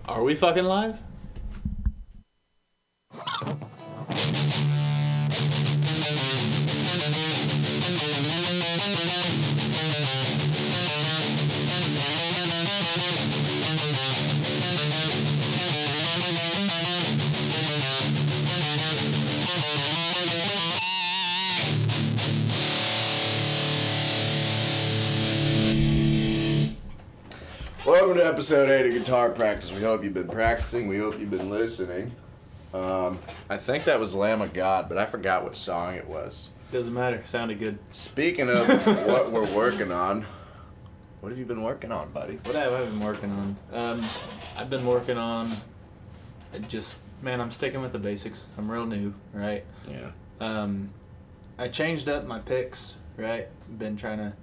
Are we fucking live? Welcome to episode 8 of Guitar Practice. We hope you've been practicing. We hope you've been listening. I think that was Lamb of God, but I forgot what song it was. Doesn't matter. Sounded good. Speaking of what we're working on, what have you been working on, buddy? What have I been working on? I've been working on I'm sticking with the basics. I'm real new, right? Yeah. I changed up my picks, right? Been trying to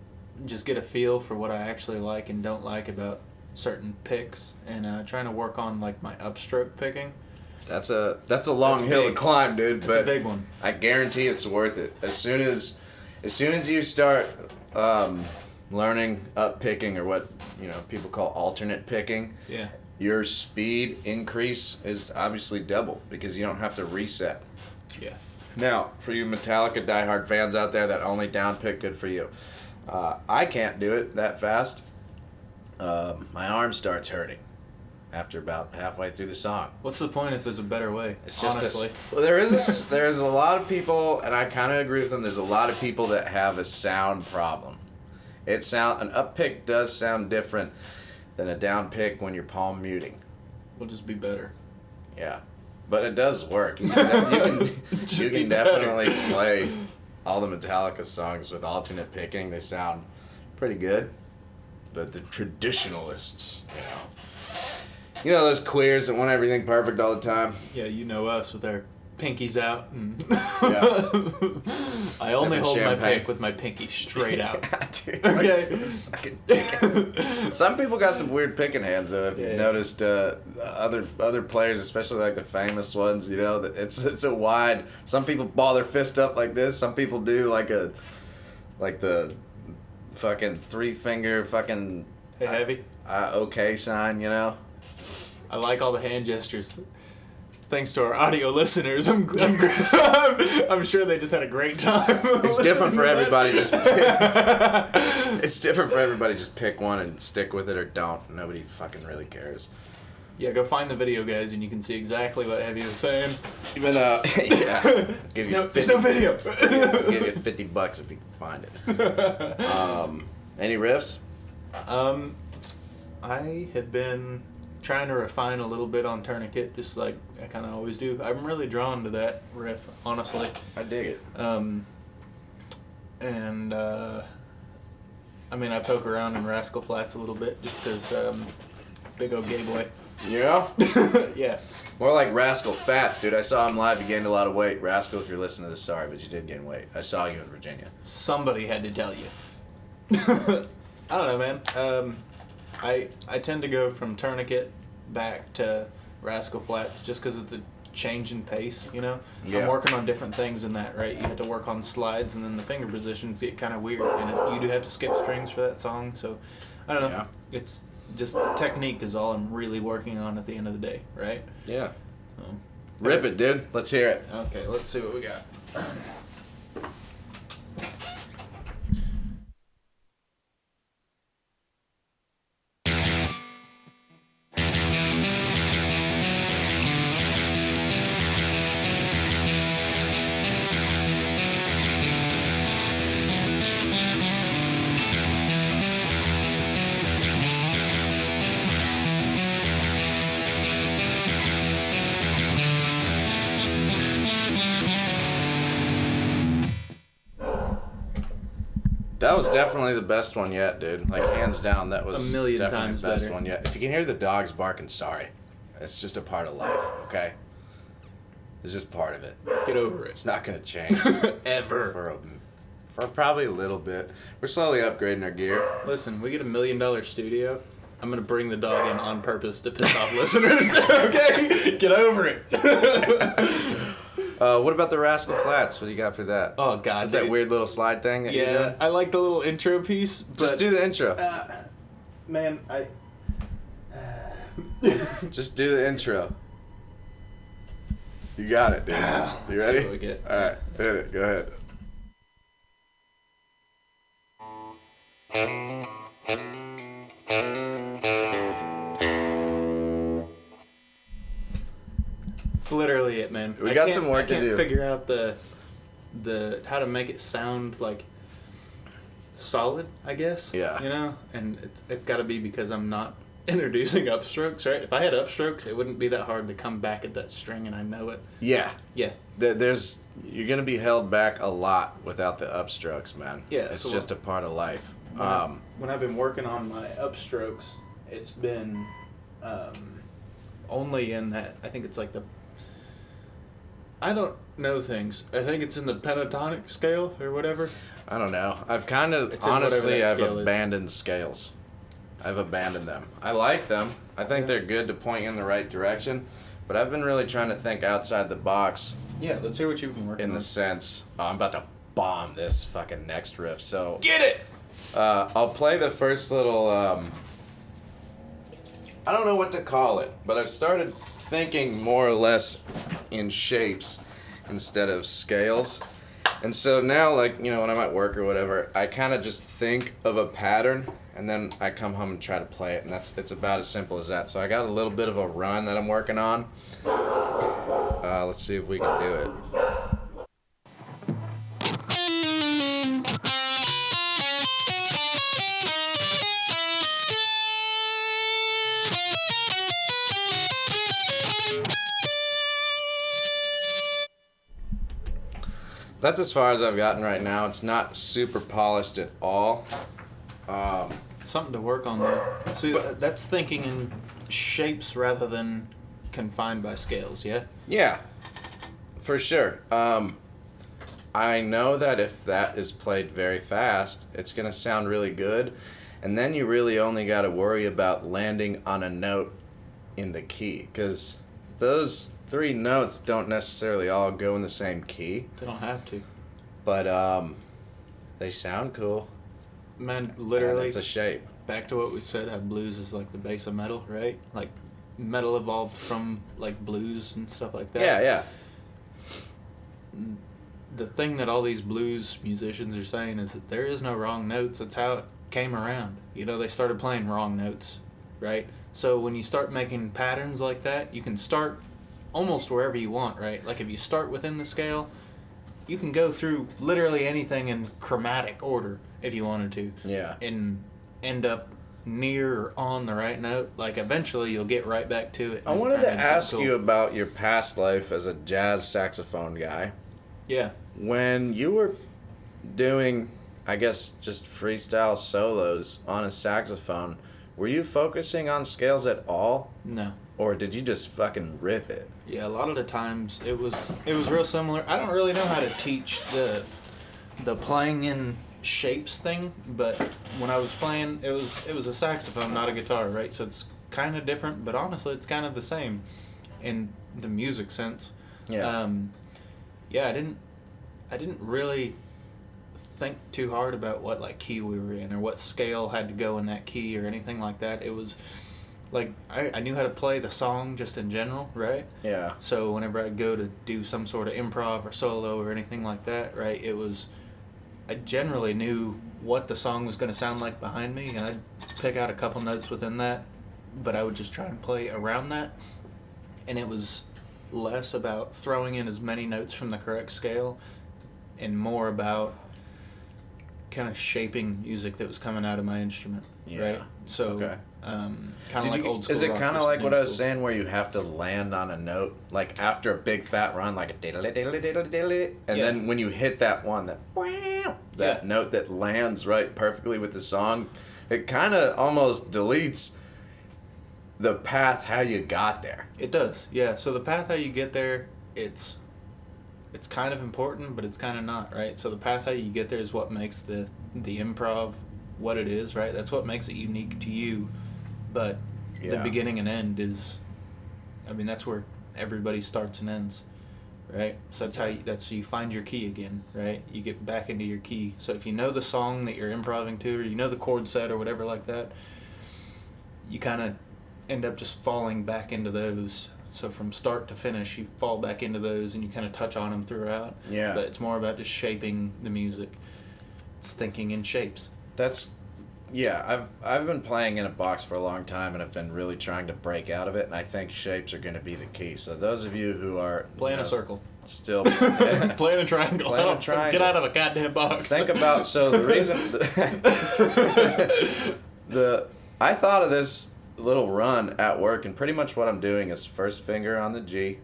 just get a feel for what I actually like and don't like about certain picks, and trying to work on like my upstroke picking. That's a long hill to climb, dude. It's but a big one. I guarantee it's worth it. As soon as you start learning up picking, or what people call alternate picking, Yeah. your speed increase is obviously double because you don't have to reset. Yeah. Now, for you Metallica diehard fans out there that only down pick, good for you. I can't do it that fast. My arm starts hurting after about halfway through the song. What's the point if there's a better way? It's just honestly. There's a lot of people, and I kind of agree with them. There's a lot of people that have a sound problem. An up pick does sound different than a down pick when you're palm muting. Will just be better. Yeah, but it does work. You can definitely play all the Metallica songs with alternate picking. They sound pretty good. But the traditionalists, those queers that want everything perfect all the time. Yeah, you know us with our pinkies out. And Yeah. I only hold champagne. my pick with my pinky straight out. Dude, Okay. fucking dickheads. Some people got some weird picking hands, though. If you've noticed, other players, especially like the famous ones, that it's a wide. Some people ball their fist up like this. Some people do like the fucking 3-finger fucking Hey, heavy. okay sign. I like all the hand gestures. Thanks to our audio listeners, I'm sure they just had a great time. It's different for everybody. It's different for everybody. Just pick one and stick with it, or don't. Nobody fucking really cares. Yeah, go find the video, guys, and you can see exactly what Heavy was saying. Even yeah, There's no video. I'll give you $50 if you can find it. Any riffs? I have been trying to refine a little bit on Tourniquet, just like I kind of always do. I'm really drawn to that riff, honestly. I dig it. I poke around in Rascal Flatts a little bit, just because big old gay boy. Yeah? Yeah. More like Rascal Fats, dude. I saw him live. You gained a lot of weight. Rascal, if you're listening to this, sorry, but you did gain weight. I saw you in Virginia. Somebody had to tell you. I don't know, man. I tend to go from Tourniquet back to Rascal Flatts just because it's a change in pace, Yeah. I'm working on different things in that, right? You have to work on slides, and then the finger positions get kind of weird, and you do have to skip strings for that song, so I don't know. Yeah. It's just technique is all I'm really working on at the end of the day, right? Yeah. Rip it, dude. Let's hear it. Okay, let's see what we got. That was definitely the best one yet, dude. Like, hands down, that was A million definitely times the best better. one yet. If you can hear the dogs barking, sorry. It's just a part of life, okay? It's just part of it. Get over it. It's not going to change. Ever. For probably a little bit. We're slowly upgrading our gear. Listen, we get $1 million studio. I'm gonna bring the dog in on purpose to piss off listeners. Okay, get over it. What about the Rascal Flatts? What do you got for that? Oh God, that dude. weird little slide thing. That you're Yeah, doing? I like the little intro piece. But, Just do the intro. man, Just do the intro. You got it, dude. You ready? See what we get. All right, hit it. Go ahead. It's literally it, man. We got some work to do. I can't figure out the how to make it sound like solid, I guess. Yeah. You know, and it's got to be because I'm not introducing upstrokes, right? If I had upstrokes, it wouldn't be that hard to come back at that string, and I know it. Yeah. Yeah. You're gonna be held back a lot without the upstrokes, man. Yeah. It's so just a part of life. When I've been working on my upstrokes, it's been only in that. I think it's like I don't know things. I think it's in the pentatonic scale or whatever. I don't know. I've kind of honestly I've abandoned scales. I've abandoned them. I like them. I think they're good to point you in the right direction, but I've been really trying to think outside the box. Yeah, let's hear what you've been working on. In the sense, I'm about to bomb this fucking next riff. So get it. I'll play the first little. I don't know what to call it, but I've started thinking more or less in shapes instead of scales. And so now, like, you know, when I'm at work or whatever, I kind of just think of a pattern, and then I come home and try to play it, and it's about as simple as that. So I got a little bit of a run that I'm working on. Let's see if we can do it. That's as far as I've gotten right now. It's not super polished at all. Something to work on there. So that's thinking in shapes rather than confined by scales, yeah? Yeah, for sure. I know that if that is played very fast, it's going to sound really good. And then you really only got to worry about landing on a note in the key. Because those 3 notes don't necessarily all go in the same key. They don't have to. But they sound cool. Man, literally. And it's a shape. Back to what we said, how blues is like the base of metal, right? Like metal evolved from like blues and stuff like that. Yeah, yeah. The thing that all these blues musicians are saying is that there is no wrong notes. That's how it came around. You know, they started playing wrong notes, right? So when you start making patterns like that, you can start almost wherever you want, right? Like if you start within the scale, you can go through literally anything in chromatic order if you wanted to. Yeah. And end up near or on the right note. Like eventually you'll get right back to it. I wanted to ask you about your past life as a jazz saxophone guy. Yeah. When you were doing, I guess, just freestyle solos on a saxophone, were you focusing on scales at all? No. Or did you just fucking rip it? Yeah, a lot of the times it was real similar. I don't really know how to teach the playing in shapes thing, but when I was playing, it was a saxophone, not a guitar, right? So it's kind of different, but honestly, it's kind of the same in the music sense. Yeah. Yeah, I didn't really think too hard about what like key we were in or what scale had to go in that key or anything like that. It was like I knew how to play the song just in general, right? Yeah. So whenever I'd go to do some sort of improv or solo or anything like that, right, I generally knew what the song was going to sound like behind me, and I'd pick out a couple notes within that, but I would just try and play around that, and it was less about throwing in as many notes from the correct scale and more about kind of shaping music that was coming out of my instrument, right? So, okay. Kind of like old school. Is it rock kind of versus like new what I was school. saying, where you have to land on a note, like after a big fat run, like a diddly diddly diddly diddly, and then when you hit that one, that note that lands right perfectly with the song, it kind of almost deletes the path how you got there. It does, yeah. So the path how you get there, it's kind of important, but it's kind of not, right? So the path how you get there is what makes the improv what it is, right? That's what makes it unique to you. But the beginning and end is, I mean, that's where everybody starts and ends, right? So that's you find your key again, right? You get back into your key. So if you know the song that you're improvising to, or you know the chord set or whatever like that, you kind of end up just falling back into those. So from start to finish, you fall back into those and you kind of touch on them throughout. Yeah. But it's more about just shaping the music. It's thinking in shapes. I've been playing in a box for a long time, and I've been really trying to break out of it, and I think shapes are going to be the key. So those of you who are... Playing a circle. Still... Playing a triangle. Playing a triangle. Get out of a goddamn box. Think about... So the reason... I thought of this little run at work, and pretty much what I'm doing is first finger on the G,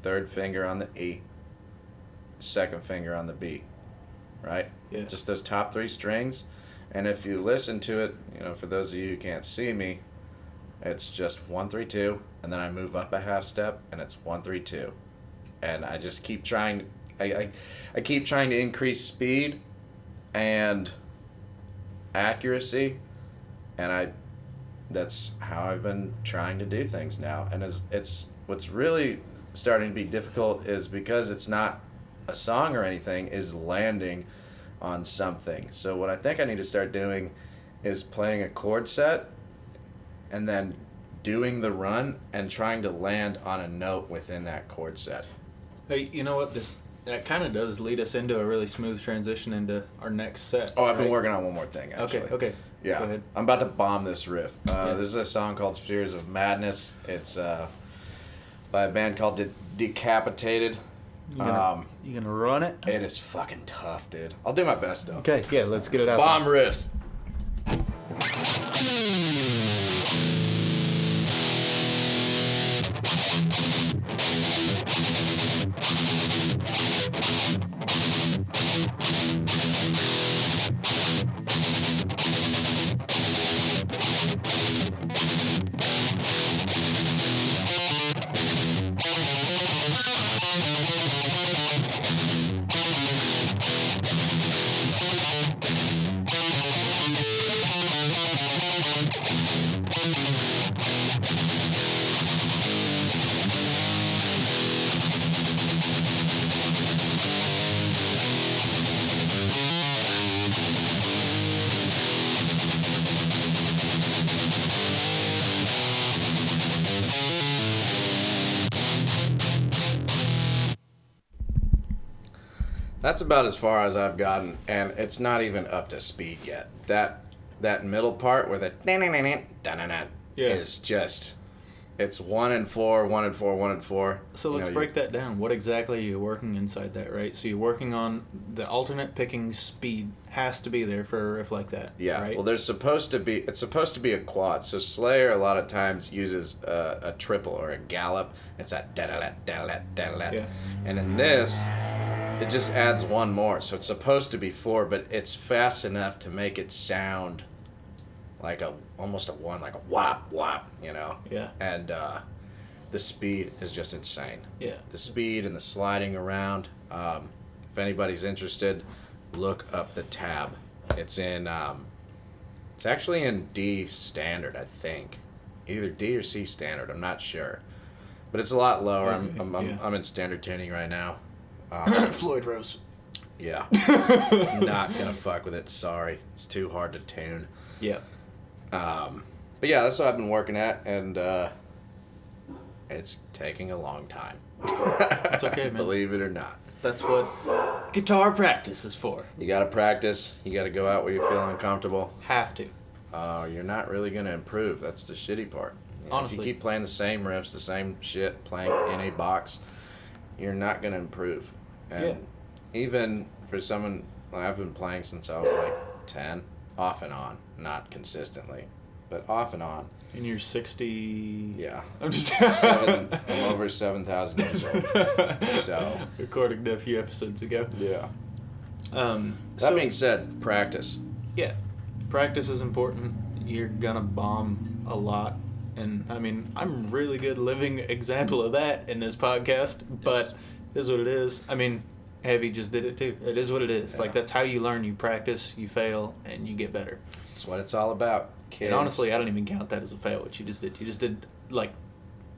third finger on the E, second finger on the B, right? Yeah. Just those top 3 strings, and if you listen to it, for those of you who can't see me, it's just 1 3 2, and then I move up a half step, and it's 1 3 2, and I just keep trying. I keep trying to increase speed and accuracy, and that's how I've been trying to do things now. And it's what's really starting to be difficult is because it's not a song or anything, is landing on something. So what I think I need to start doing is playing a chord set and then doing the run and trying to land on a note within that chord set. Hey, you know what? That kind of does lead us into a really smooth transition into our next set. Oh, I've been working on one more thing, actually. Okay. Yeah, Go ahead. I'm about to bomb this riff. This is a song called Spheres of Madness. It's by a band called Decapitated. You gonna run it? It is fucking tough, dude. I'll do my best, though. Okay, yeah, let's get it out. Bomb riffs. That's about as far as I've gotten, and it's not even up to speed yet. That middle part where the is just, it's 1 and 4, 1 and 4, 1 and 4. So let's break that down. What exactly are you working inside that, right? So you're working on the alternate picking speed has to be there for a riff like that. Yeah. Right? Well, it's supposed to be a quad. So Slayer a lot of times uses a triple or a gallop. It's that da-da-da-da-da-da-da. Yeah. And in this, it just adds one more. So it's supposed to be 4, but it's fast enough to make it sound like almost a 1, like a whop, whop, Yeah. And the speed is just insane. Yeah. The speed and the sliding around. If anybody's interested, look up the tab. It's in, it's actually in D standard, I think. Either D or C standard, I'm not sure. But it's a lot lower. Okay, I'm in standard tuning right now. Floyd Rose. Yeah. Not gonna fuck with it, sorry. It's too hard to tune. Yeah. But yeah, that's what I've been working at, and it's taking a long time. It's okay, man. Believe it or not. That's what guitar practice is for. You gotta practice. You gotta go out where you're feeling uncomfortable. Have to. You're not really gonna improve. That's the shitty part. Honestly. If you keep playing the same riffs, the same shit, playing in a box, you're not gonna improve. And even for someone, I've been playing since I was like 10, off and on, not consistently, but off and on. And you're 60... Yeah. I'm just... I'm over 7,000 years old. So. Recording a few episodes ago. Yeah. That being said, practice. Yeah. Practice is important. You're gonna bomb a lot. And, I mean, I'm a really good living example of that in this podcast, but it is what it is. I mean, Heavy just did it too. It is what it is. Yeah. Like, that's how you learn. You practice, you fail, and you get better. That's what it's all about, kids. And honestly, I don't even count that as a fail, what you just did. You just did, like,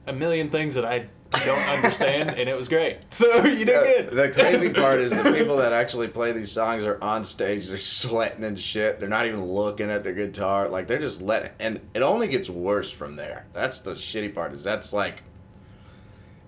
a million things that I don't understand, and it was great. So you did good. The crazy part is the people that actually play these songs are on stage. They're sweating and shit. They're not even looking at their guitar. Like, they're just letting... And it only gets worse from there. That's the shitty part, is that's like...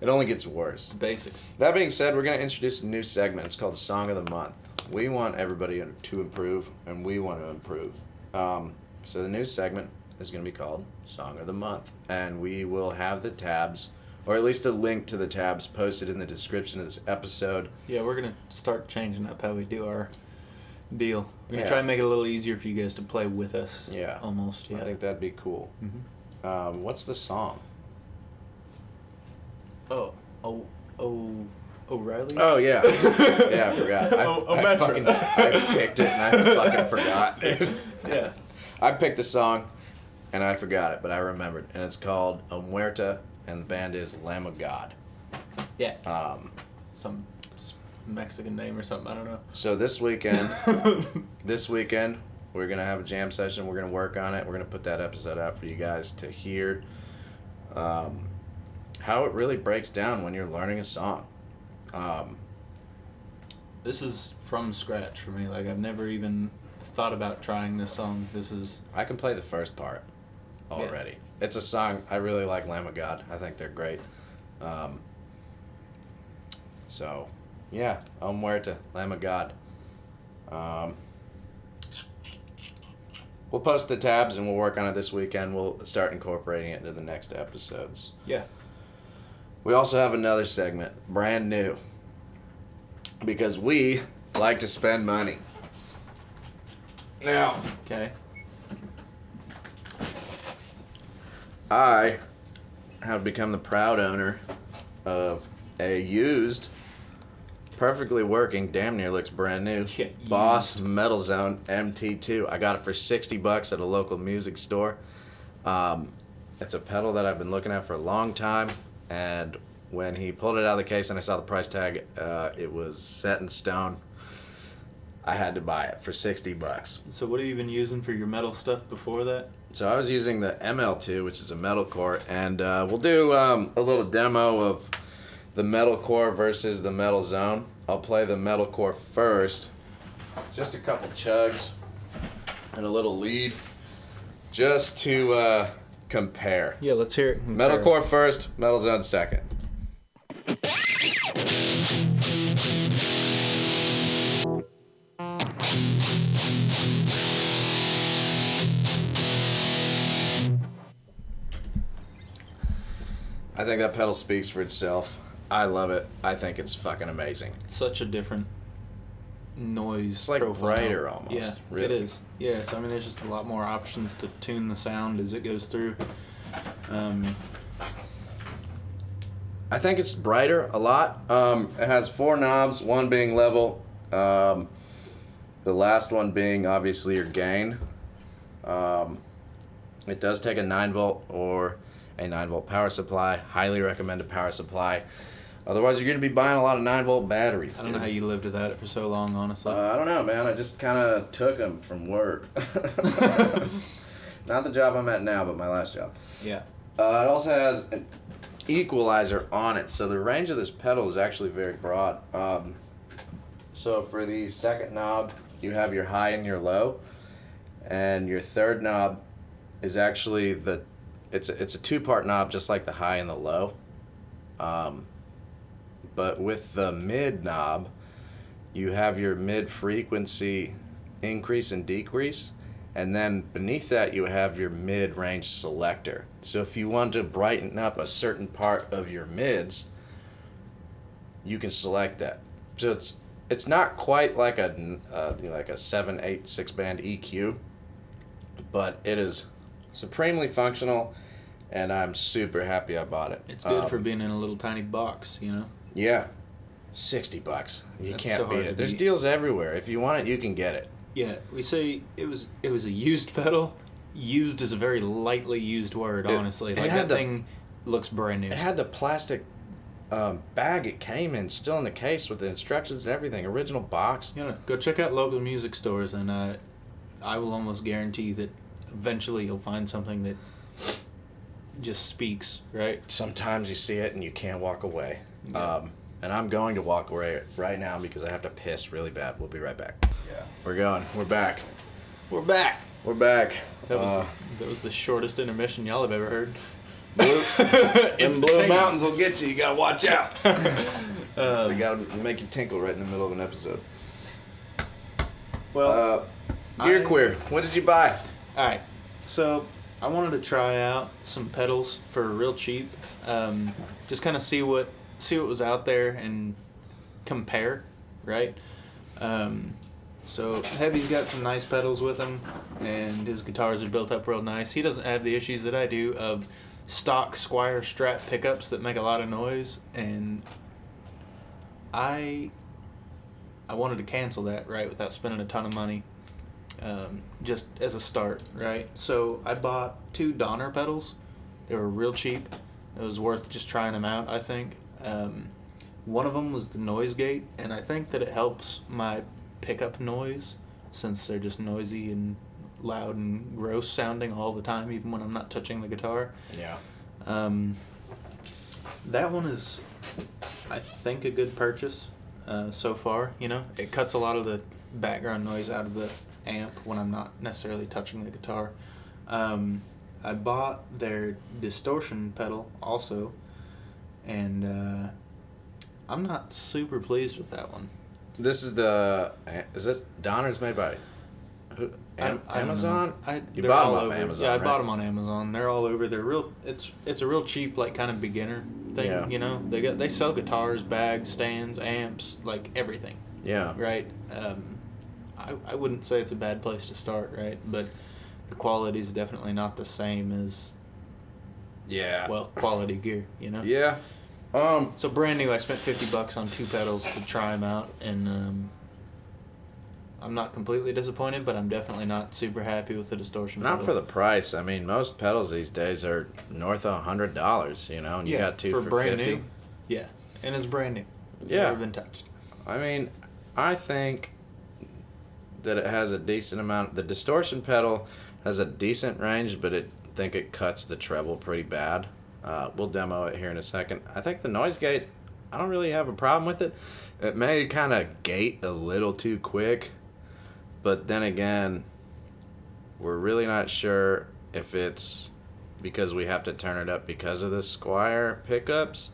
It only gets worse. The basics. That being said, we're going to introduce a new segment. It's called Song of the Month. We want everybody to improve, and we want to improve. So the new segment is going to be called Song of the Month. And we will have the tabs... or at least a link to the tabs posted in the description of this episode. Yeah, we're going to start changing up how we do our deal. We're going to try and make it a little easier for you guys to play with us. Yeah. Almost, yeah. I think that'd be cool. Mm-hmm. What's the song? O'Reilly? Oh, yeah. Yeah, I forgot. I picked it and I fucking forgot. Yeah. I picked the song and I forgot it, but I remembered. And it's called OMERTA. And the band is Lamb of God. Yeah. Some Mexican name or something, I don't know. So this weekend, we're going to have a jam session. We're going to work on it. We're going to put that episode out for you guys to hear how it really breaks down when you're learning a song. This is from scratch for me. Like, I've never even thought about trying this song. I can play the first part already. Yeah. It's a song. I really like Lamb of God. I think they're great. So, yeah, OMERTA, Lamb of God. We'll post the tabs and we'll work on it this weekend. We'll start incorporating it into the next episodes. Yeah. We also have another segment, brand new, because we like to spend money. Now. Okay. I have become the proud owner of a used, perfectly working, damn near looks brand new, Boss Metal Zone MT2. I got it for $60 at a local music store. It's a pedal that I've been looking at for a long time, and when he pulled it out of the case and I saw the price tag, it was set in stone. I had to buy it for $60. So what have you been using for your metal stuff before that? So I was using the ML2, which is a metalcore, and we'll do a little demo of the metalcore versus the Metal Zone. I'll play the metalcore first, just a couple chugs and a little lead, just to compare. Yeah, let's hear it. Metalcore first, Metal Zone second. I think that pedal speaks for itself. I love it. I think it's fucking amazing. It's such a different noise It's like profile. brighter almost. Yeah, really. It is. Yeah, so I mean, there's just a lot more options to tune the sound as it goes through. I think it's brighter a lot. It has 4 knobs, one being level, the last one being obviously your gain. It does take a 9-volt or a 9-volt power supply. Highly recommend a power supply. Otherwise, you're going to be buying a lot of 9-volt batteries. I don't know how you lived without it for so long, honestly. I don't know, man. I just kind of took them from work. Not the job I'm at now, but my last job. Yeah. It also has an equalizer on it, so the range of this pedal is actually very broad. So for the second knob, you have your high and your low, and your third knob is actually it's a 2-part knob, just like the high and the low. But with the mid knob, you have your mid frequency increase and decrease, and then beneath that you have your mid range selector. So if you want to brighten up a certain part of your mids, you can select that. So it's not quite like a 7/8 6-band EQ, but it is supremely functional, and I'm super happy I bought it. It's good for being in a little tiny box, you know? Yeah. $60. You That's can't so beat hard it. to There's beat. deals everywhere. If you want it, you can get it. Yeah, we say it was a used pedal. Used is a very lightly used word, honestly. Like, that thing looks brand new. It had the plastic bag it came in, still in the case with the instructions and everything. Original box. You know, go check out local music stores, and I will almost guarantee that eventually you'll find something that just speaks, right? Sometimes you see it and you can't walk away. Yeah. And I'm going to walk away right now because I have to piss really bad. We'll be right back. Yeah. We're going. We're back. We're back. We're back. That was the shortest intermission y'all have ever heard. Them Blue Mountains will get you. You gotta watch out. They gotta make you tinkle right in the middle of an episode. Well, Gear Queer, what did you buy? All right, so I wanted to try out some pedals for real cheap. Just kind of see what was out there and compare, right? So Heavy's got some nice pedals with him, and his guitars are built up real nice. He doesn't have the issues that I do of stock Squire Strat pickups that make a lot of noise, and I wanted to cancel that, right, without spending a ton of money, just as a start, right? So I bought 2 Donner pedals. They were real cheap. It was worth just trying them out, I think. One of them was the noise gate, and I think that it helps my pickup noise since they're just noisy and loud and gross sounding all the time, even when I'm not touching the guitar. Yeah. That one is, I think, a good purchase so far. You know, it cuts a lot of the background noise out of the amp when I'm not necessarily touching the guitar. I bought their distortion pedal also, and I'm not super pleased with that one. Is this Donner's made by who? Amazon? You bought them off Amazon, Yeah, I right? bought them on Amazon. They're all over. They're real. It's a real cheap, like, kind of beginner thing. Yeah. You know, they sell guitars, bags, stands, amps, like everything. Yeah. Right. I wouldn't say it's a bad place to start, right? But the quality is definitely not the same as quality gear. You know. Yeah. So brand new, I spent $50 on 2 pedals to try them out, and I'm not completely disappointed, but I'm definitely not super happy with the distortion pedal. Not for the price. I mean, most pedals these days are north of $100, you know, and you got 2 for brand 50. new. Yeah, and it's brand new. Yeah. Never been touched. I mean, I think that it has a decent amount. The distortion pedal has a decent range, but I think it cuts the treble pretty bad. We'll demo it here in a second. I think the noise gate, I don't really have a problem with it. It may kind of gate a little too quick, but then again, we're really not sure if it's because we have to turn it up because of the Squire pickups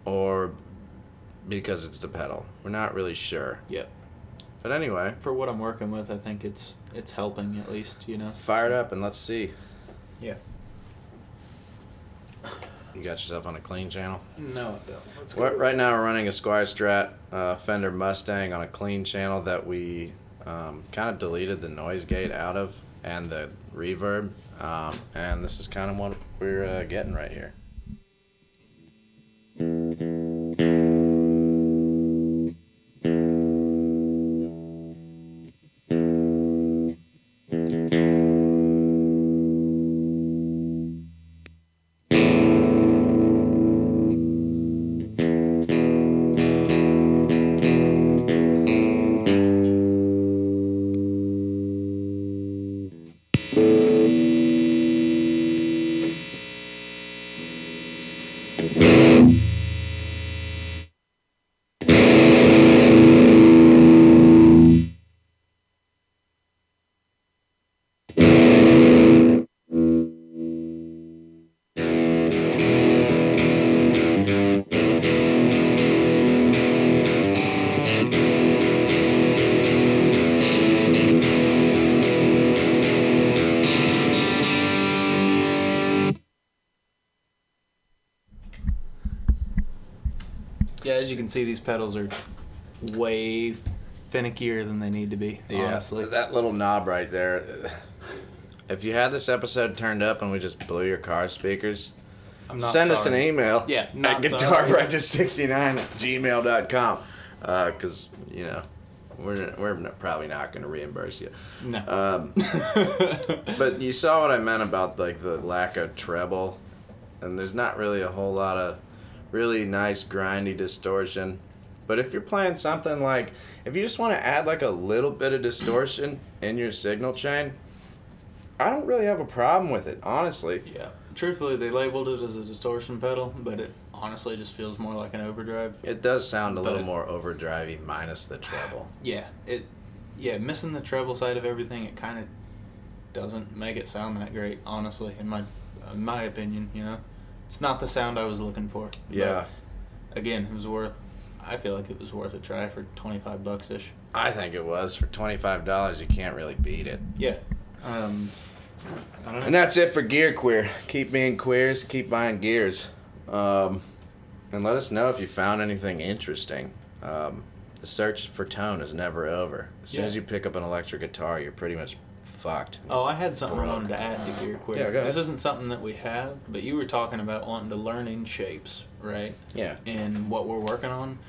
or because it's the pedal. We're not really sure. Yep. But anyway, For what I'm working with, I think it's helping at least, you know. fire it up and let's see. Yeah. You got yourself on a clean channel? No, I don't. Let's Well, right now we're running a Squire Strat Fender Mustang on a clean channel that we kind of deleted the noise gate out of and the reverb. And this is kind of what we're getting right here. Yeah, as you can see, these pedals are way finickier than they need to be, honestly. That little knob right there. If you had this episode turned up and we just blew your car speakers, I'm not send us an sorry. email Yeah, at not guitarpractice69@gmail.com because, you know, we're probably not going to reimburse you. No. But you saw what I meant about, like, the lack of treble, and there's not really a whole lot of really nice grindy distortion. But if you're playing something like, if you just want to add like a little bit of distortion in your signal chain, I don't really have a problem with it, honestly. Yeah. truthfully, they labeled it as a distortion pedal, but it honestly just feels more like an overdrive. It does sound a little more overdrivey minus the treble. Yeah, missing the treble side of everything, it kind of doesn't make it sound that great, honestly, in my opinion, you know. It's not the sound I was looking for. Yeah. But again, I feel like it was worth a try for $25-ish. I think it was. For $25, you can't really beat it. Yeah. I don't know. And that's it for Gear Queer. Keep being queers, keep buying gears. And let us know if you found anything interesting. The search for tone is never over. As soon as you pick up an electric guitar, you're pretty much fucked. Oh, I had something I wanted to add to Gear Queer. Yeah, go ahead. This isn't something that we have, but you were talking about wanting to learn in shapes, right? Yeah. And what we're working on.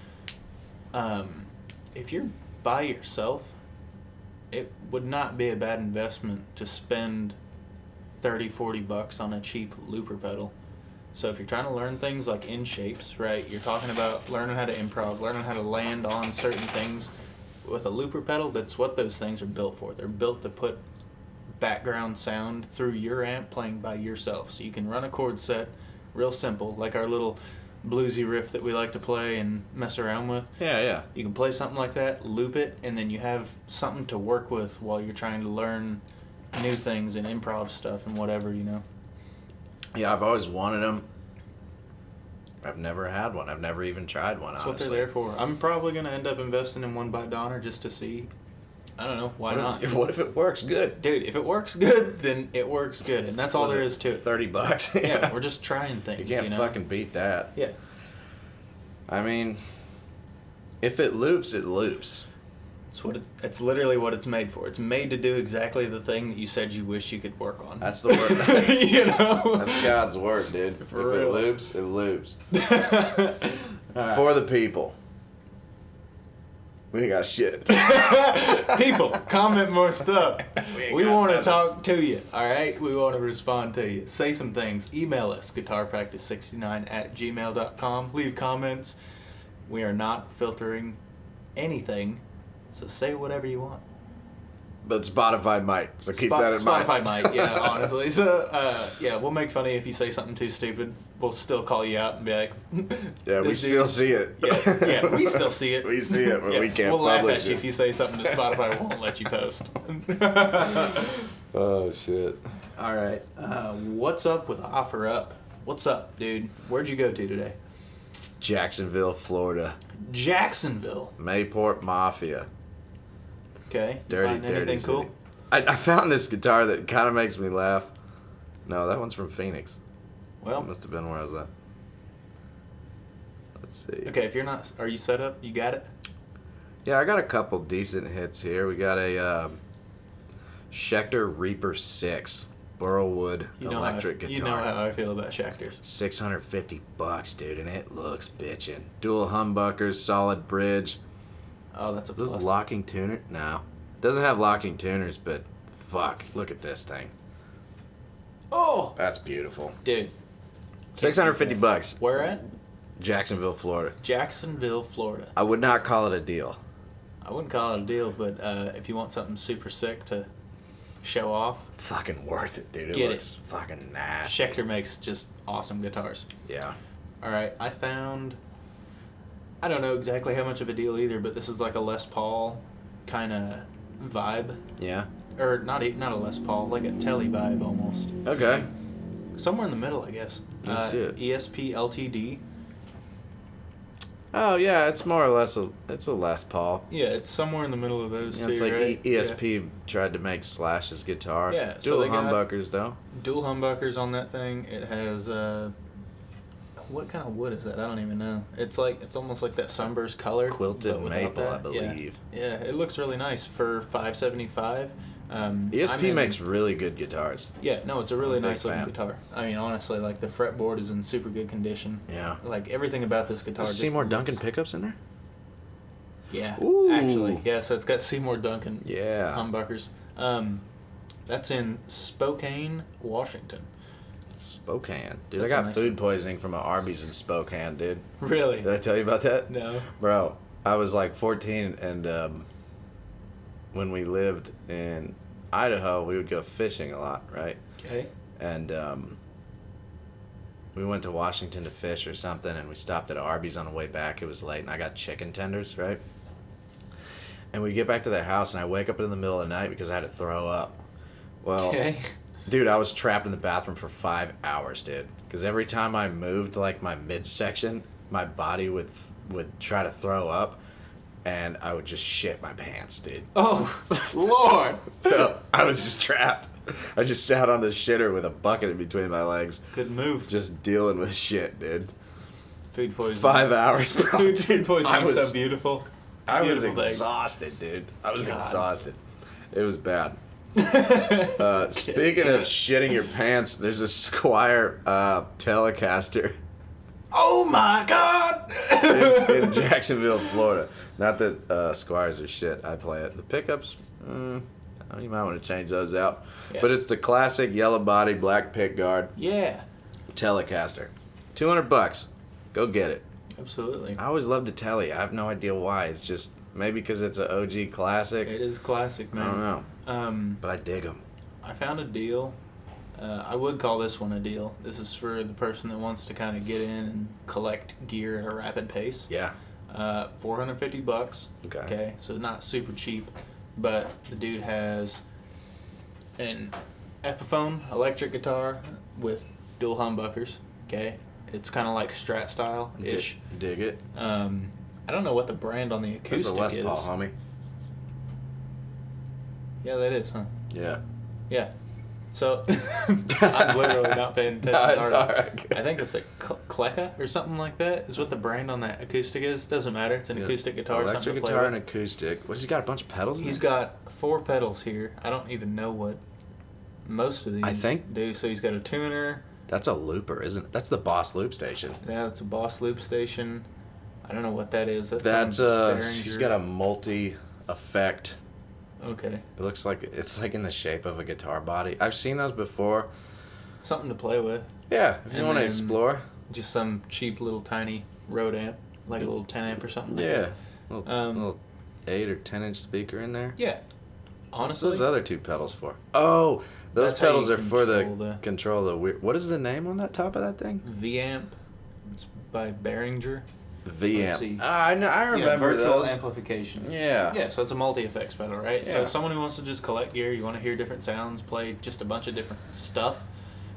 If you're by yourself, it would not be a bad investment to spend $30-$40 on a cheap looper pedal. So if you're trying to learn things like in shapes, right, you're talking about learning how to improv, learning how to land on certain things with a looper pedal, that's what those things are built for. They're built to put background sound through your amp playing by yourself. So you can run a chord set real simple, like our little bluesy riff that we like to play and mess around with. Yeah. You can play something like that, loop it, and then you have something to work with while you're trying to learn new things and improv stuff and whatever, you know. Yeah, I've always wanted them. I've never had one. I've never even tried one, That's honestly. what they're there for. I'm probably going to end up investing in one by Donner just to see. I don't know. Why not? What if it works good? Dude, if it works good, then it works good. And that's all there is to it. $30. Yeah, we're just trying things, You can't fucking beat that. Yeah. I mean, if it loops, it loops. It's literally what it's made for. It's made to do exactly the thing that you said you wish you could work on. That's the word. You know? That's God's word, dude. For if real. it loops, it loops. Right. For the people. We ain't got shit. People, comment more stuff. We want to talk to you, all right? We want to respond to you. Say some things. Email us, guitarpractice69@gmail.com. Leave comments. We are not filtering anything, so say whatever you want. But Spotify might, so keep that in mind. Spotify might, yeah, honestly. So, yeah, we'll make fun of you if you say something too stupid. We'll still call you out and be like, Yeah, we still see it. Yeah, we still see it. We see it, but we can't we'll laugh publish at you it. if you say something that Spotify won't let you post. Oh, shit. All right. What's up with Offer Up? What's up, dude? Where'd you go to today? Jacksonville, Florida. Jacksonville. Mayport Mafia. Okay. Dirty, Find dirty anything city. cool? I found this guitar that kind of makes me laugh. No, that one's from Phoenix. Well, Must have been where I was at. Let's see. okay, if you're not, are you set up? You got it? Yeah, I got a couple decent hits here. We got a Schecter Reaper 6 Burlwood electric guitar. You know how I feel about Schecters. $650, dude, and it looks bitchin'. Dual humbuckers, solid bridge. Oh, that's a Those plus. locking tuner? No. Doesn't have locking tuners, but fuck, look at this thing. Oh, That's beautiful. dude. $650. Where at? Jacksonville, Florida. Jacksonville, Florida. I would not call it a deal. I wouldn't call it a deal, but if you want something super sick to show off, Fucking worth it, dude. It Get looks fucking nasty. Schecter makes just awesome guitars. Yeah. All right, I don't know exactly how much of a deal either, but this is like a Les Paul kind of vibe. Yeah. Or not a Les Paul, like a Telly vibe almost. Okay. Somewhere in the middle, I guess. Let's see it. ESP LTD. Oh yeah, it's more or less it's a Les Paul. Yeah, it's somewhere in the middle of those Yeah, two, it's like right? ESP tried to make Slash's guitar. Yeah, so Dual they got- humbuckers though. Yeah. Dual humbuckers on that thing. It has what kind of wood is that? I don't even know. It's almost like that sunburst color. Quilted but without maple, that. I believe. Yeah, it looks really nice for $575. ESP makes really good guitars. Yeah, no, it's a really I'm a big nice looking fan. guitar. I mean, honestly, like the fretboard is in super good condition. Yeah. Like everything about this guitar. Does just Seymour looks- Duncan pickups in there? Yeah, Ooh. actually, yeah. So it's got Seymour Duncan Yeah. humbuckers. That's in Spokane, Washington. Spokane. Dude, That's I a got nice food poisoning from an Arby's in Spokane, dude. Really? Did I tell you about that? No. Bro, I was like 14 and when we lived in Idaho, we would go fishing a lot, right? Okay. And we went to Washington to fish or something, and we stopped at Arby's on the way back. It was late, and I got chicken tenders, right? And we get back to the house, and I wake up in the middle of the night because I had to throw up. Well, Okay. dude, I was trapped in the bathroom for 5 hours, dude. Because every time I moved, like, my midsection, my body would try to throw up, and I would just shit my pants, dude. Oh, Lord. So I was just trapped. I just sat on the shitter with a bucket in between my legs, Couldn't move. just dealing with shit, dude. Food poisoning. 5 hours, bro. Food poisoning I was is so beautiful. It's a I was beautiful thing. exhausted, dude. I was God. exhausted. It was bad. Speaking of shitting your pants, there's a Squire Telecaster Oh my God! in Jacksonville, Florida. Not that Squires are shit. I play it. The pickups, you might want to change those out. Yeah. But it's the classic yellow body, black pick guard Yeah, Telecaster. $200. Go get it. absolutely. I always loved the Telly. I have no idea why. It's just maybe because it's an OG classic. It is classic, man. I don't know. But I dig them. I found a deal. I would call this one a deal. This is for the person that wants to kind of get in and collect gear at a rapid pace. Yeah. $450. Okay, so not super cheap, but the dude has an Epiphone electric guitar with dual humbuckers. Okay, it's kind of like Strat style ish. Dig it. I don't know what the brand on the That's acoustic a Les is. Paul, homie. Yeah, that is, huh? Yeah. Yeah. So I'm literally not paying attention. No, it's to artists. alright. I think it's a Kleka or something like that. Is what the brand on that acoustic is. Doesn't matter. It's an acoustic guitar. Electric something to play guitar with. and acoustic. What, has he got a bunch of pedals in He's it? got 4 pedals here. I don't even know what most of these I think- do. So he's got a tuner. That's a looper, isn't it? That's the Boss loop station. Yeah, it's a Boss loop station. I don't know what that is. That's some he's Behringer- got a multi-effect. Okay. It looks like it's like in the shape of a guitar body. I've seen those before. Something to play with. Yeah, if you And want to then- explore. Just some cheap little tiny Rode amp, like a little 10 amp or something. Like Yeah. that. Little 8 or 10-inch speaker in there. Yeah. What's Honestly, those other 2 pedals for? Oh, those That's how pedals you are for the control the- control the weird. What is the name on that top of that thing? V amp. It's by Behringer. V Let's amp. see. Ah, I know. I remember virtual those. amplification. Yeah. Yeah, so it's a multi-effects pedal, right? So Yeah. someone who wants to just collect gear, you want to hear different sounds, play just a bunch of different stuff.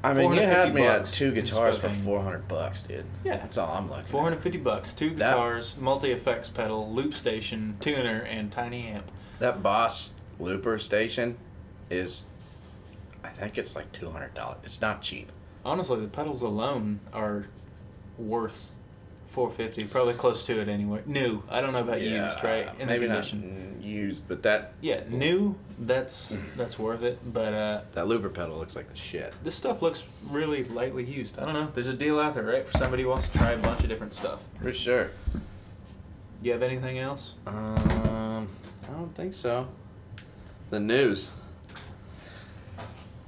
I mean, you had me at $450 2 in guitars for Spokane. $400, dude. Yeah. That's all I'm looking at. $450, 2 guitars, multi-effects pedal, loop station, tuner, and tiny amp. That Boss looper station is, I think it's like $200. It's not cheap. Honestly, the pedals alone are worth $450, probably close to it anyway. New. I don't know about used, right? In maybe the not condition. used, but that Yeah, new. That's worth it. But that looper pedal looks like the shit. this stuff looks really lightly used. I don't know. There's a deal out there, right? For somebody who wants to try a bunch of different stuff. For sure. You have anything else? I don't think so. The news.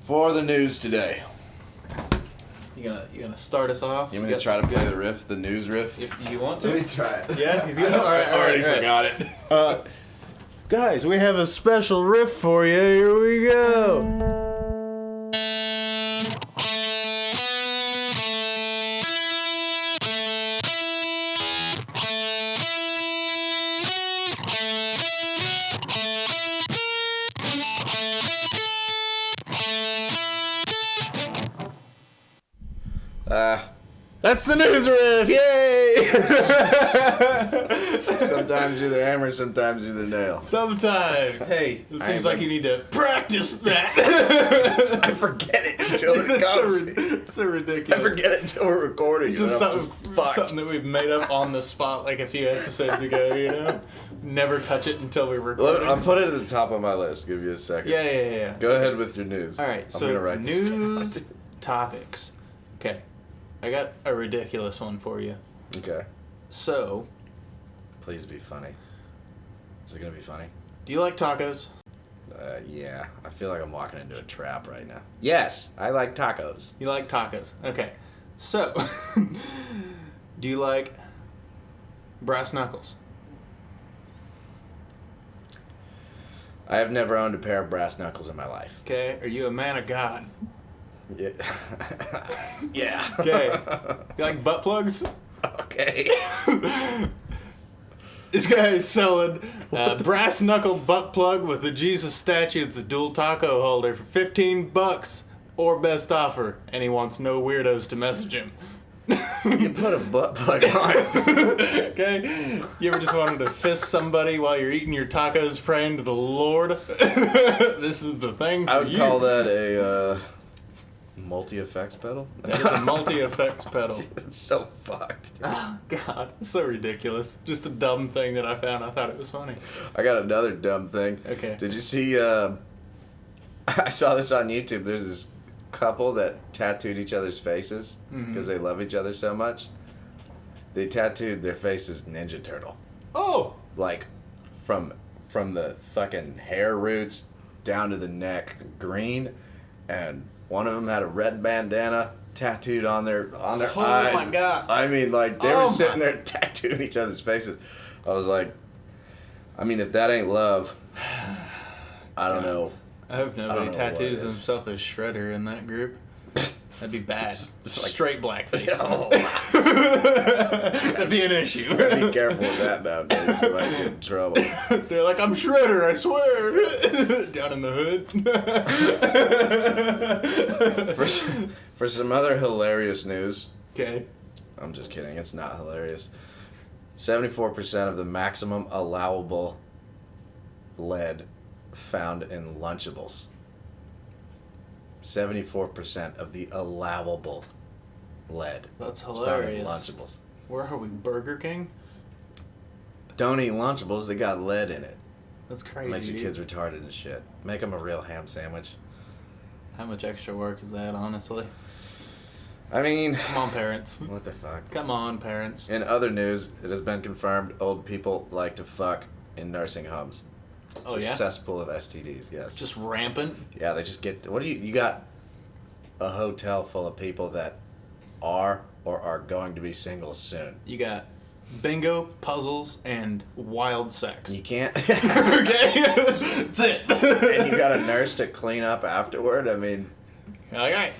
For the news today. You gonna start us off? You want me to try to play the riff, the news riff? If you want to. Let me try it. Yeah, he's gonna. I already forgot it. Guys, we have a special riff for you. Here we go. That's the news riff! Yay! Sometimes you're the hammer, sometimes you're the nail. Sometimes. Hey, it seems like you need to practice that. I forget it until it It's comes. so ridiculous. I forget it until we're recording. It's and just I'm something, something that we've made up on the spot like a few episodes ago, you know? Never touch it until we record. Look, I'll put it at the top of my list. Give you a second. Yeah. Go ahead with your news. All right, I'm so gonna write this news down. topics. Okay, I got a ridiculous one for you. Okay. So, Please be funny. Is it gonna be funny? do you like tacos? Yeah. I feel like I'm walking into a trap right now. Yes, I like tacos. You like tacos. Okay, so, do you like brass knuckles? I have never owned a pair of brass knuckles in my life. Okay, are you a man of God? Yeah. Yeah. Okay. You like butt plugs? Okay. This guy is selling a brass knuckle butt plug with the Jesus statue. It's a dual taco holder for $15 or best offer, and he wants no weirdos to message him. You put a butt plug on it. Okay? You ever just wanted to fist somebody while you're eating your tacos praying to the Lord? This is the thing for I would you. call that a multi-effects pedal. It's a multi-effects pedal. It's so fucked. Oh, God. It's so ridiculous. Just a dumb thing that I found. I thought it was funny. I got another dumb thing. Okay. Did you see, I saw this on YouTube. There's this couple that tattooed each other's faces because they love each other so much. They tattooed their faces Ninja Turtle. Oh! Like, from the fucking hair roots down to the neck green, and one of them had a red bandana tattooed on their eyes. Oh my God. I mean, like, they were sitting there tattooing each other's faces. I was like, I mean, if that ain't love, I don't know. I hope nobody know tattoos what it is. himself as Shredder in that group. That'd be bad. It's like- Straight blackface. Oh. That'd be an issue. Be careful with that nowadays. You might get in trouble. They're like, I'm Shredder, I swear. Down in the hood. For some other hilarious news, Okay. I'm just kidding. It's not hilarious. 74% of the maximum allowable lead found in Lunchables. 74% of the allowable lead. That's is found in hilarious. Lunchables. Where are we? Burger King? Don't eat Lunchables. They got lead in it. That's crazy. Makes your kids retarded and shit. Make them a real ham sandwich. How much extra work is that, honestly? I mean, Come on, parents. what the fuck? Come on, parents. In other news, it has been confirmed old people like to fuck in nursing homes. It's Oh, a yeah? cesspool of STDs, yes. Just rampant? Yeah, they just get... What do you got a hotel full of people that are or are going to be single soon. You got bingo, puzzles, and wild sex. You can't... Okay? That's it. And you got a nurse to clean up afterward? I mean... Okay,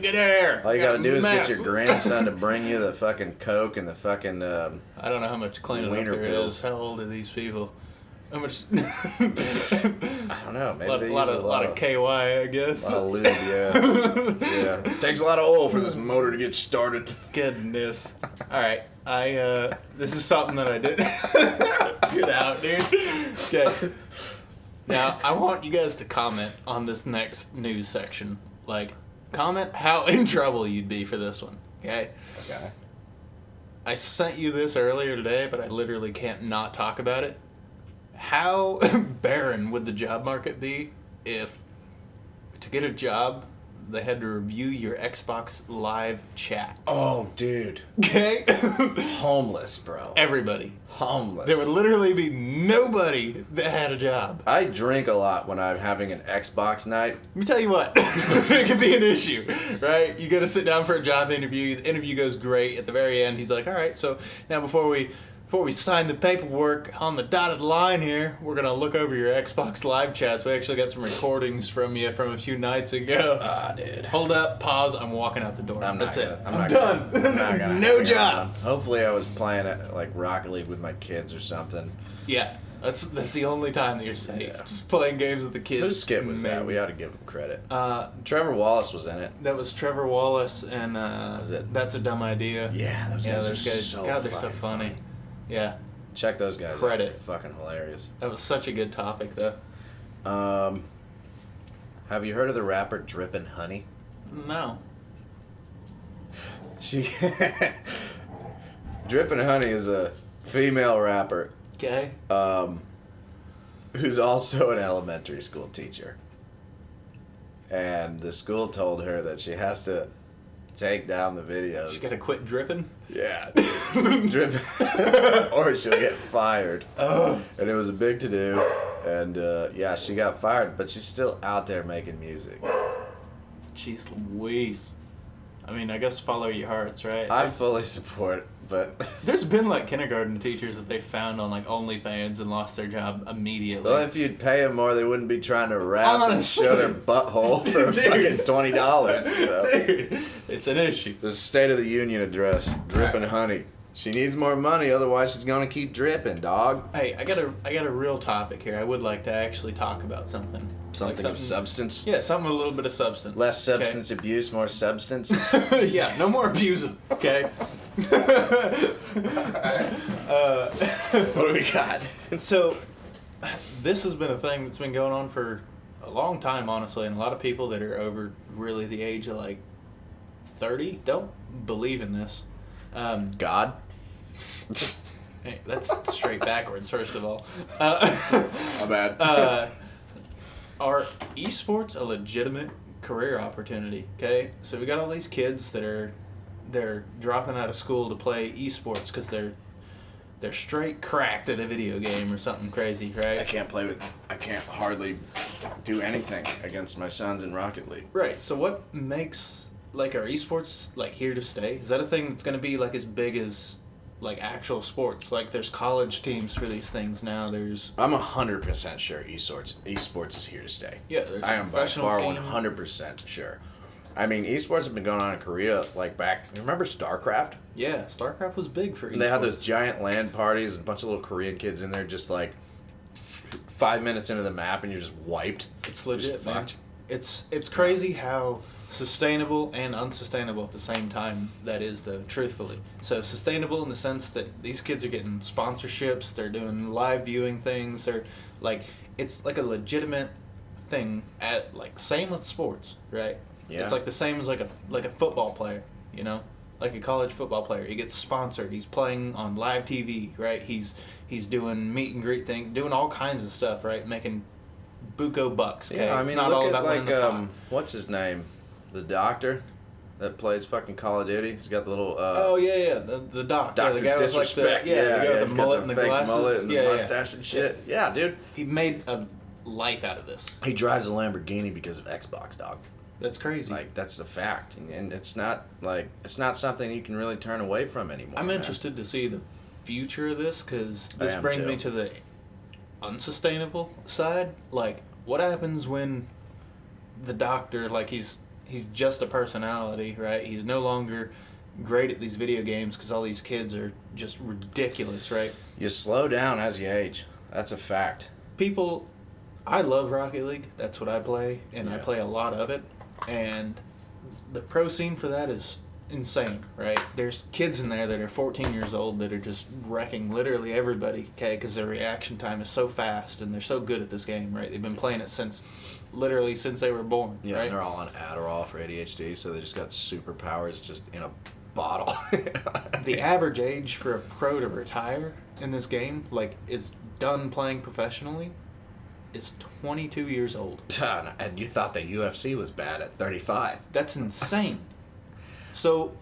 get in here. All you gotta do is Mess. get your grandson to bring you the fucking Coke and the fucking... I don't know how much cleaning up wiener there pills. is. How old are these people? How much? I don't know. Maybe a they lot use of KY, I guess. A lot of lube, yeah. Yeah. Takes a lot of oil for this motor to get started. Goodness. All right. This is something that I did. Get out, dude. Okay. Now, I want you guys to comment on this next news section. Like, comment how in trouble you'd be for this one. Okay? Okay. I sent you this earlier today, but I literally can't not talk about it. How barren would the job market be if, to get a job, they had to review your Xbox Live chat? Oh, dude. Okay? Homeless, bro. Everybody. Homeless. There would literally be nobody that had a job. I drink a lot when I'm having an Xbox night. Let me tell you what, it could be an issue, right? You go to sit down for a job interview. The interview goes great. At the very end, he's like, all right, so now before we sign the paperwork on the dotted line here, we're going to look over your Xbox Live chats. We actually got some recordings from you from a few nights ago. Ah, dude. Hold up, pause, I'm walking out the door. That's it. I'm done. done. No job. Hopefully I was playing it like Rocket League with my kids or something. Yeah, that's the only time that you're safe. Yeah. Just playing games with the kids. Whose skit was that? Maybe. We ought to give him credit. Uh, Trevor Wallace was in it. That was Trevor Wallace and Was it? That's a Dumb Idea. Yeah, those guys are so God, they're so fucking funny. Yeah, Check those guys out. Credit. They're fucking hilarious. that was such a good topic though. Have you heard of the rapper Drippin' Honey? No. She Drippin' Honey is a female rapper Okay. who's also an elementary school teacher. And the school told her that she has to take down the videos. You gotta quit dripping. Yeah. Drip. Or she'll get fired. Oh. And it was a big to-do. And, yeah, she got fired, but she's still out there making music. Jeez Louise. I mean, I guess follow your hearts, right? I fully support but there's been like kindergarten teachers that they found on like OnlyFans and lost their job immediately. well, if you'd pay them more, they wouldn't be trying to rap and show their butthole for Dude. fucking $20. You know? Dude, it's an issue. The State of the Union address, dripping honey. She needs more money, otherwise she's gonna keep dripping, dog. Hey, I got a real topic here. I would like to actually talk about something. Something of substance. Yeah, something with a little bit of substance. Less substance abuse, more substance. Yeah, no more abusing. Okay. What do we got? So, this has been a thing that's been going on for a long time, honestly, and a lot of people that are over really the age of like 30 don't believe in this. God? Hey, that's straight backwards, first of all. My bad. Are esports a legitimate career opportunity? Okay, so we got all these kids that they're dropping out of school to play esports because they're straight cracked at a video game or something crazy, right? I can't hardly do anything against my sons in Rocket League. Right. So what makes like our esports like here to stay? Is that a thing that's going to be like as big as like actual sports? Like there's college teams for these things now. I'm 100% sure esports is here to stay. Yeah, there's I a am by professional far scene. 100% sure. I mean, esports have been going on in Korea like back. Remember StarCraft? Yeah, StarCraft was big for esports. And they had those giant LAN parties, and a bunch of little Korean kids in there, just like 5 minutes into the map, and you're just wiped. It's legit, Just man. fucked. It's crazy how sustainable and unsustainable at the same time that is, though, truthfully. So sustainable in the sense that these kids are getting sponsorships, they're doing live viewing things, they're like, it's like a legitimate thing at like same with sports, right? Yeah. It's like the same as like a football player, you know? Like a college football player. He gets sponsored, he's playing on live TV, right? He's doing meet and greet thing, doing all kinds of stuff, right? Making buco bucks. Okay? Yeah, I It's mean, not look all at about winning like the pot. what's his name, the doctor that plays fucking Call of Duty. He's got the little Oh yeah, the doc. Doctor Yeah, the guy with like the Disrespect. the guy with he's the got mullet and the fake glasses. mullet and yeah, the mustache and shit. Yeah, dude. He made a life out of this. He drives a Lamborghini because of Xbox, dog. That's crazy. Like that's a fact, and it's not something you can really turn away from anymore. I'm man. interested to see the future of this because I this am brings too. me to the unsustainable side. Like, what happens when the doctor, like, he's just a personality, right? He's no longer great at these video games because all these kids are just ridiculous, right? You slow down as you age. That's a fact. People, I love Rocket League. That's what I play, and I Yeah. play a lot of it. And the pro scene for that is insane, right? There's kids in there that are 14 years old that are just wrecking literally everybody, okay? Because their reaction time is so fast, and they're so good at this game, right? They've been playing it since they were born, Yeah, right? and they're all on Adderall for ADHD, so they just got superpowers just in a bottle. The average age for a pro to retire in this game, like, is done playing professionally, is 22 years old. And you thought the UFC was bad at 35. That's insane. So,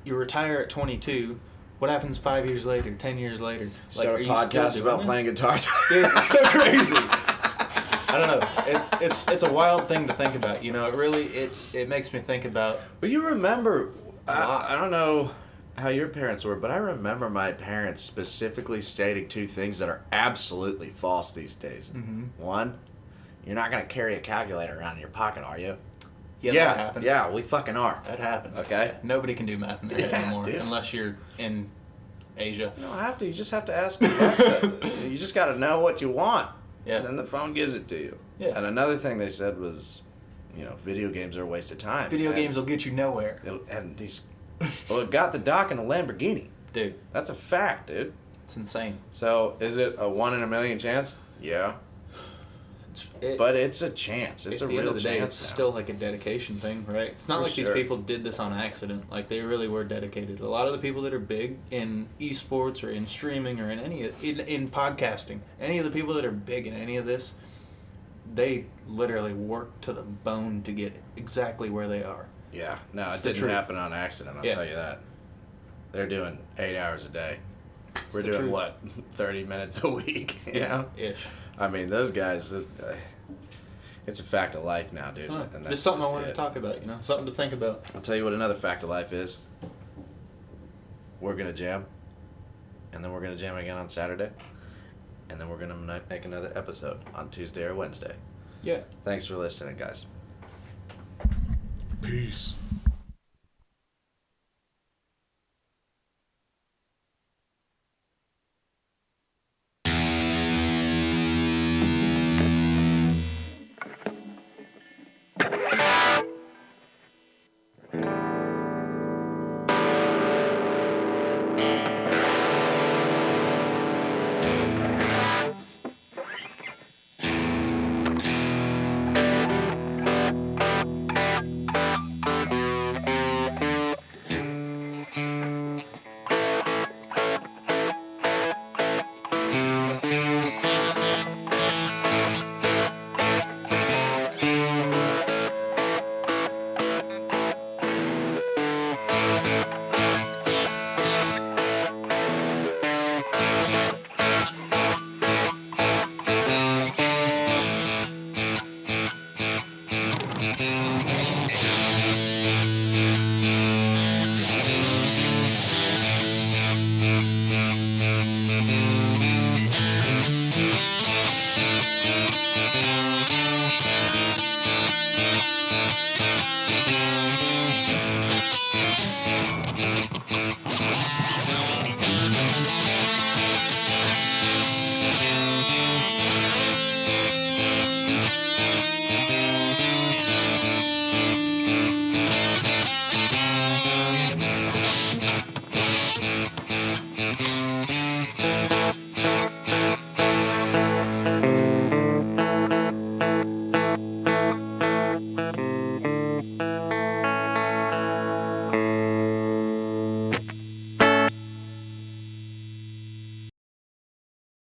you retire at 22. What happens 5 years later, 10 years later? Start are a you still podcast doing about this? playing guitars. Dude, it's so crazy. I don't know. It's a wild thing to think about. You know, it makes me think about. But you remember, lot. I don't know how your parents were, but I remember my parents specifically stating two things that are absolutely false these days. Mm-hmm. One, you're not going to carry a calculator around in your pocket, are you? Yeah, that happened. Yeah, we fucking are. That happened. Okay. Nobody can do math in their head Yeah, anymore dude. unless you're in Asia. You don't have to. You just have to ask Alexa. You just got to know what you want. Yeah. And then the phone gives it to you. Yeah. And another thing they said was, video games are a waste of time. Video And games will get you nowhere, And these... Well, it got the doc in a Lamborghini. dude. That's a fact, dude. It's insane. So, is it a 1 in a million chance? Yeah. But it's a chance. It's a at the end real of the day, chance it's now. still like a dedication thing, right? It's not For like sure. these people did this on accident. Like, they really were dedicated. A lot of the people that are big in esports or in streaming or in in podcasting, any of the people that are big in any of this, they literally work to the bone to get exactly where they are. Yeah. No, It's it the didn't truth. happen on accident, I'll Yeah. tell you that. They're doing 8 hours a day. We're the doing, truth. what, 30 minutes a week? You know? Ish. I mean, those guys, it's a fact of life now, dude. Huh. And that's Just something I just wanted it. to talk about, something to think about. I'll tell you what another fact of life is. we're gonna jam, and then we're gonna jam again on Saturday, and then we're gonna make another episode on Tuesday or Wednesday. Yeah. Thanks for listening, guys. Peace.